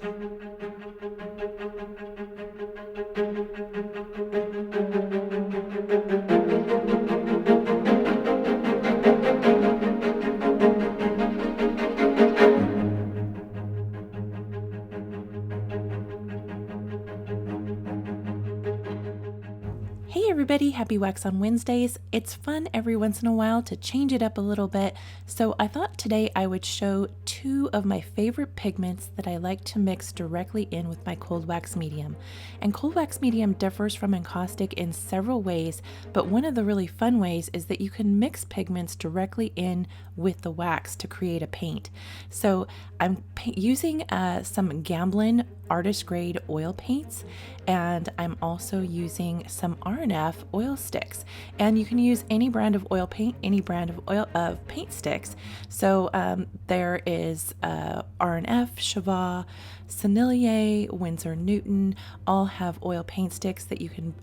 Hey everybody, happy Wax on Wednesdays. It's fun every once in a while to change it up a little bit, so I thought today I would show two of my favorite pigments that I like to mix directly in with my cold wax medium. And cold wax medium differs from encaustic in several ways, but one of the really fun ways is that you can mix pigments directly in with the wax to create a paint. So I'm using some Gamblin artist grade oil paints, and I'm also using some R&F oil sticks, and you can use any brand of oil paint, any brand of paint sticks. So there is R&F, Chava, Sennelier, Winsor Newton, all have oil paint sticks that you can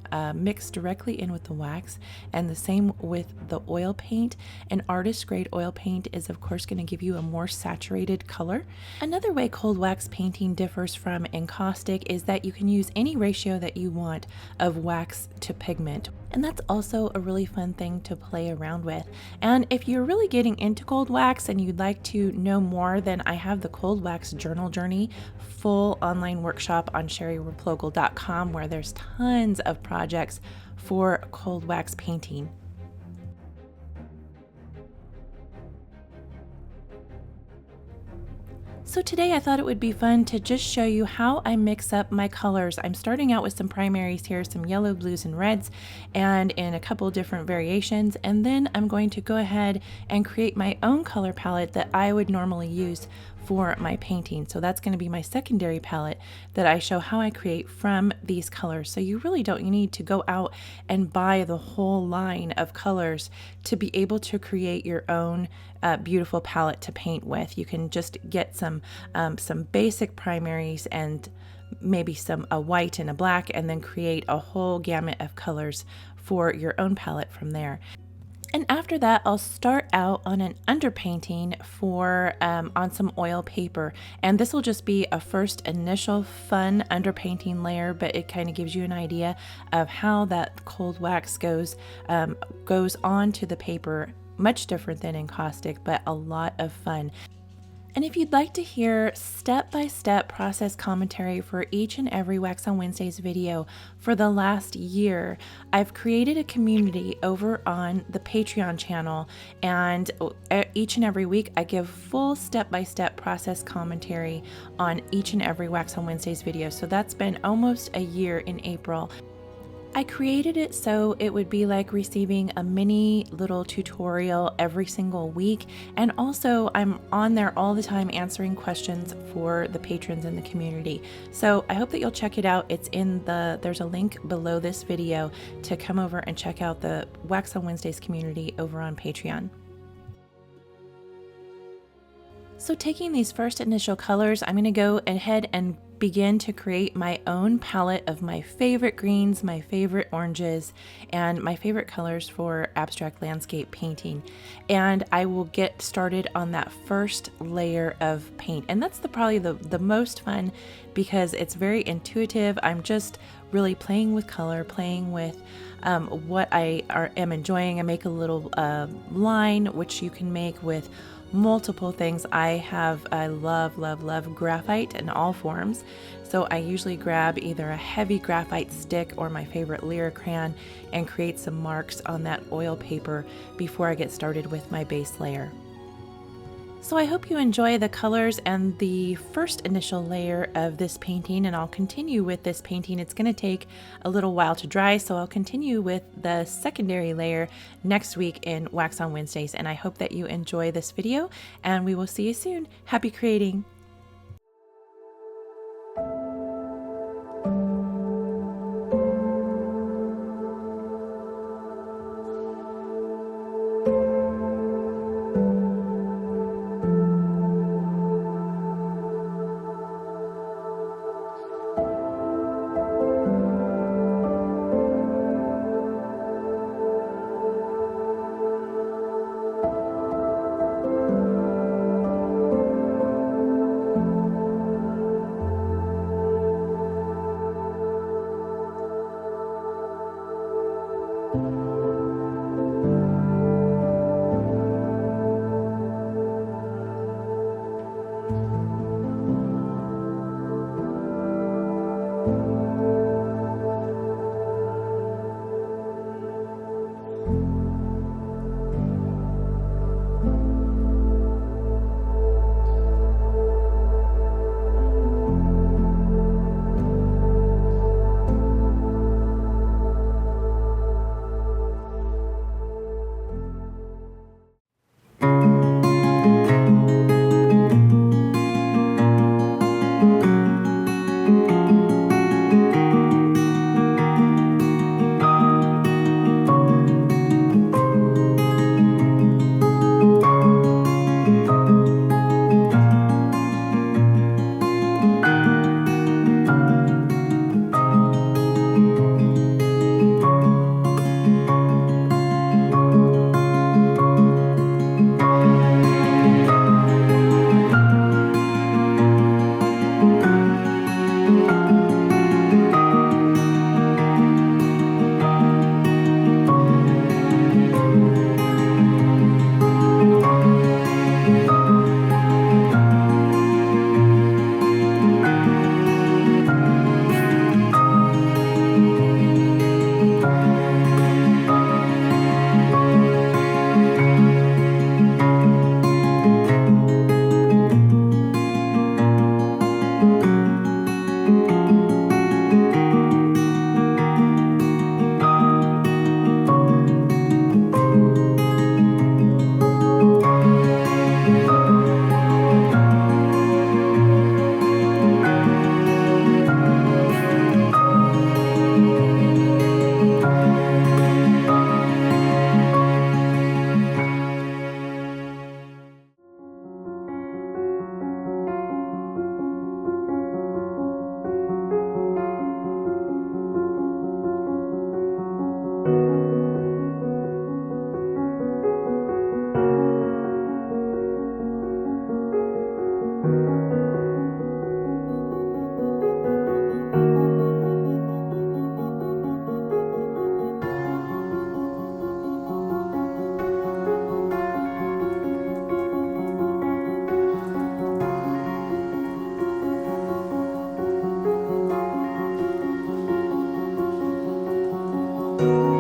mix directly in with the wax, and the same with the oil paint. An artist grade oil paint is of course going to give you a more saturated color. Another way cold wax painting differs from encaustic is that you can use any ratio that you want of wax to pigment. And that's also a really fun thing to play around with. And if you're really getting into cold wax and you'd like to know more, then I have the Cold Wax Journal Journey full online workshop on sherryreplogel.com, where there's tons of projects for cold wax painting. So today I thought it would be fun to just show you how I mix up my colors. I'm starting out with some primaries here, some yellow, blues, and reds, and in a couple different variations, and then I'm going to go ahead and create my own color palette that I would normally use for my painting. So that's going to be my secondary palette that I show how I create from these colors. So you really don't need to go out and buy the whole line of colors to be able to create your own beautiful palette to paint with. You can just get some basic primaries and maybe a white and a black, and then create a whole gamut of colors for your own palette from there. And after that, I'll start out on an underpainting on some oil paper. And this will just be a first initial fun underpainting layer, but it kind of gives you an idea of how that cold wax goes onto the paper. Much different than encaustic, but a lot of fun. And if you'd like to hear step-by-step process commentary for each and every Wax on Wednesdays video for the last year, I've created a community over on the Patreon channel, and each and every week I give full step-by-step process commentary on each and every Wax on Wednesdays video. So that's been almost a year in April. I created it so it would be like receiving a mini little tutorial every single week, and also I'm on there all the time answering questions for the patrons in the community. So I hope that you'll check it out. There's a link below this video to come over and check out the Wax on Wednesdays community over on Patreon. So taking these first initial colors, I'm going to go ahead and begin to create my own palette of my favorite greens, my favorite oranges, and my favorite colors for abstract landscape painting. And I will get started on that first layer of paint. And that's probably the most fun, because it's very intuitive. I'm just really playing with color, playing with what I am enjoying. I make a little line, which you can make with multiple things. I love graphite in all forms. So I usually grab either a heavy graphite stick or my favorite Lyra crayon and create some marks on that oil paper before I get started with my base layer. So I hope you enjoy the colors and the first initial layer of this painting, and I'll continue with this painting. It's going to take a little while to dry, so I'll continue with the secondary layer next week in Wax on Wednesdays, and I hope that you enjoy this video, and we will see you soon. Happy creating! you.